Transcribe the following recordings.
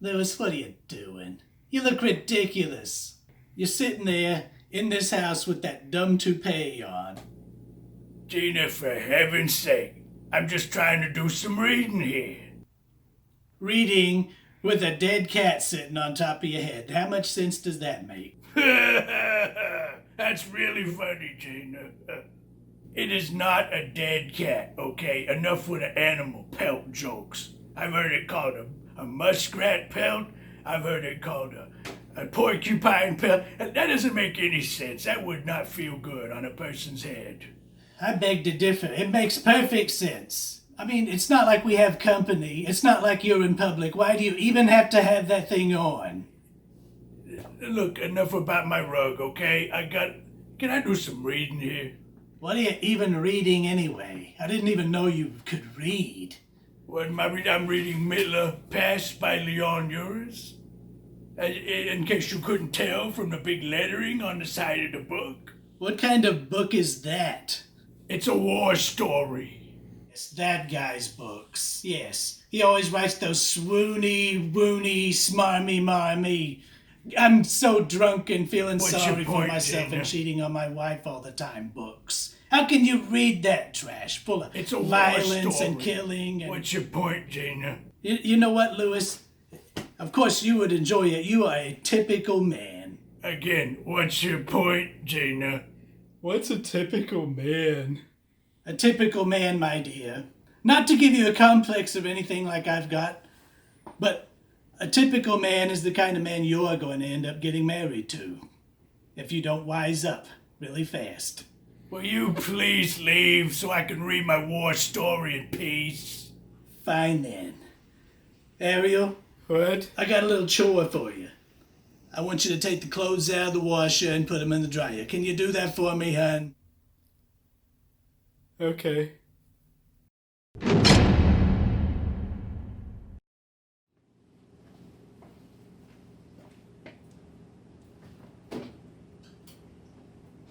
Lewis, what are you doing? You look ridiculous. You're sitting there in this house with that dumb toupee on. Gina, for heaven's sake, I'm just trying to do some reading here. Reading with a dead cat sitting on top of your head. How much sense does that make? That's really funny, Gina. It is not a dead cat, okay? Enough with the animal pelt jokes. I've heard it called a muskrat pelt. I've heard it called a porcupine pelt. That doesn't make any sense. That would not feel good on a person's head. I beg to differ. It makes perfect sense. I mean, it's not like we have company. It's not like you're in public. Why do you even have to have that thing on? Look, enough about my rug, okay? Can I do some reading here? What are you even reading anyway? I didn't even know you could read. What am I reading? I'm reading Mittler Pass by Leon Uris. In case you couldn't tell from the big lettering on the side of the book. What kind of book is that? It's a war story. It's that guy's books. Yes. He always writes those swoony, woony, smarmy, marmy. I'm so drunk and feeling What's sorry your for point, myself Gina? and cheating on my wife all the time books. How can you read that trash full of It's a war violence story. and killing? And What's your point, Gina? you know what, Lewis? Of course you would enjoy it. You are a typical man. Again, what's your point, Gina? What's a typical man? A typical man, my dear. Not to give you a complex of anything like I've got, but a typical man is the kind of man you're going to end up getting married to if you don't wise up really fast. Will you please leave so I can read my war story in peace? Fine then. Ariel, What? I got a little chore for you. I want you to take the clothes out of the washer and put them in the dryer. Can you do that for me, hon? Okay.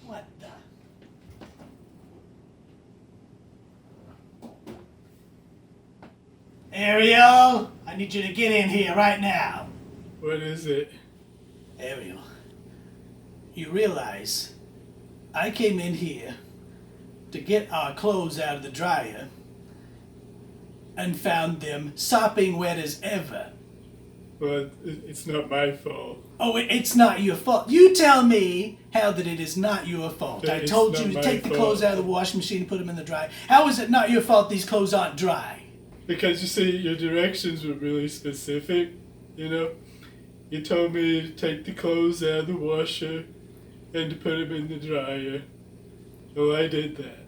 What the? Ariel, I need you to get in here right now. What is it? Ariel, you realize I came in here to get our clothes out of the dryer and found them sopping wet as ever. Well, it's not my fault. Oh, it's not your fault. You tell me how that it is not your fault. I It's told you not to my take the fault. clothes out of the washing machine and put them in the dryer. How is it not your fault these clothes aren't dry? Because you see, your directions were really specific, you know? You told me to take the clothes out of the washer and to put them in the dryer. Well, I did that.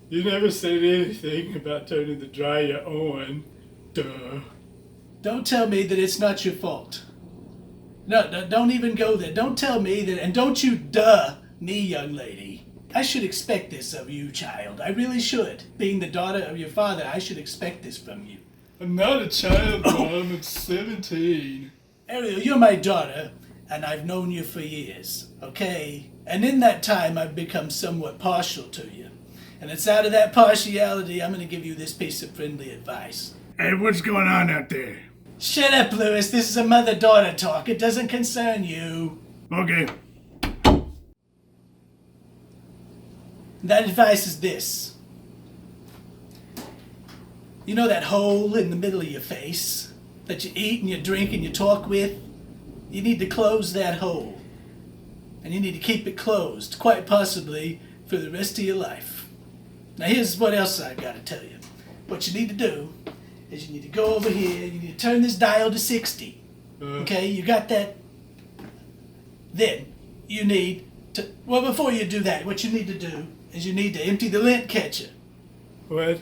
You never said anything about turning the dryer on. Duh. Don't tell me that it's not your fault. No, don't even go there. Don't tell me that, and don't you duh me, young lady. I should expect this of you, child. I really should. Being the daughter of your father, I should expect this from you. I'm not a child, Mom. I'm 17. Ariel, you're my daughter, and I've known you for years, okay? And in that time, I've become somewhat partial to you. And it's out of that partiality I'm going to give you this piece of friendly advice. Hey, what's going on out there? Shut up, Lewis. This is a mother-daughter talk. It doesn't concern you. Okay. That advice is this. You know that hole in the middle of your face that you eat and you drink and you talk with? You need to close that hole. And you need to keep it closed, quite possibly for the rest of your life. Now here's what else I've got to tell you. What you need to do is you need to go over here, you need to turn this dial to 60. Okay, you got that? Then you need to, well, before you do that, what you need to do is you need to empty the lint catcher. What?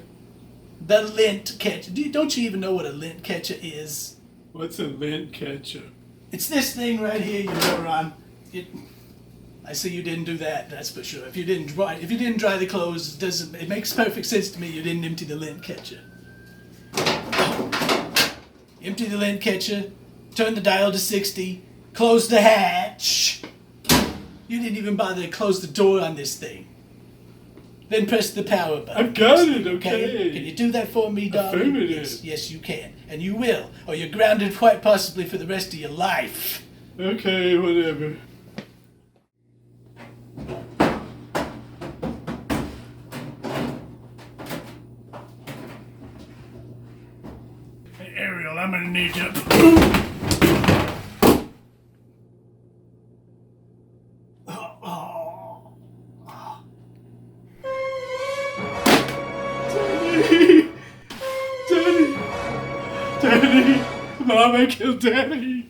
The lint catcher. Don't you even know what a lint catcher is? What's a lint catcher? It's this thing right here, you moron. I see you didn't do that, that's for sure. If you didn't dry the clothes, it makes perfect sense to me you didn't empty the lint catcher. Empty the lint catcher, turn the dial to 60, close the hatch. You didn't even bother to close the door on this thing. then press the power button. I've got it, okay. Can you do that for me, darling? Affirmative. Yes, you can. And you will, or you're grounded quite possibly for the rest of your life. Okay, whatever. Hey, Ariel, I'm gonna need you. Daddy! Daddy! Mama killed Daddy!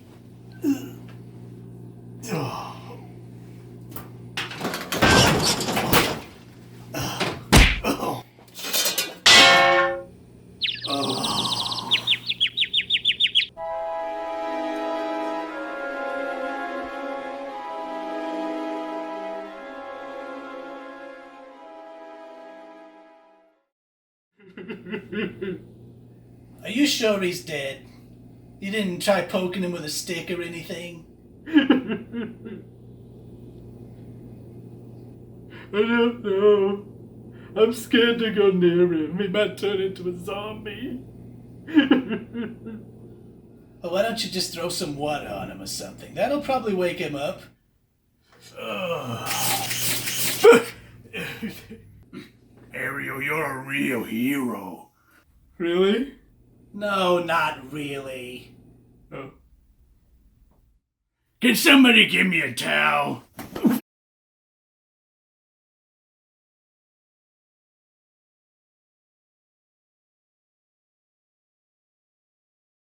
Are you sure he's dead? You didn't try poking him with a stick or anything? I don't know. I'm scared to go near him. He might turn into a zombie. Well, why don't you just throw some water on him or something? That'll probably wake him up. Ariel, you're a real hero. Really? No, not really. Oh. Can somebody give me a towel?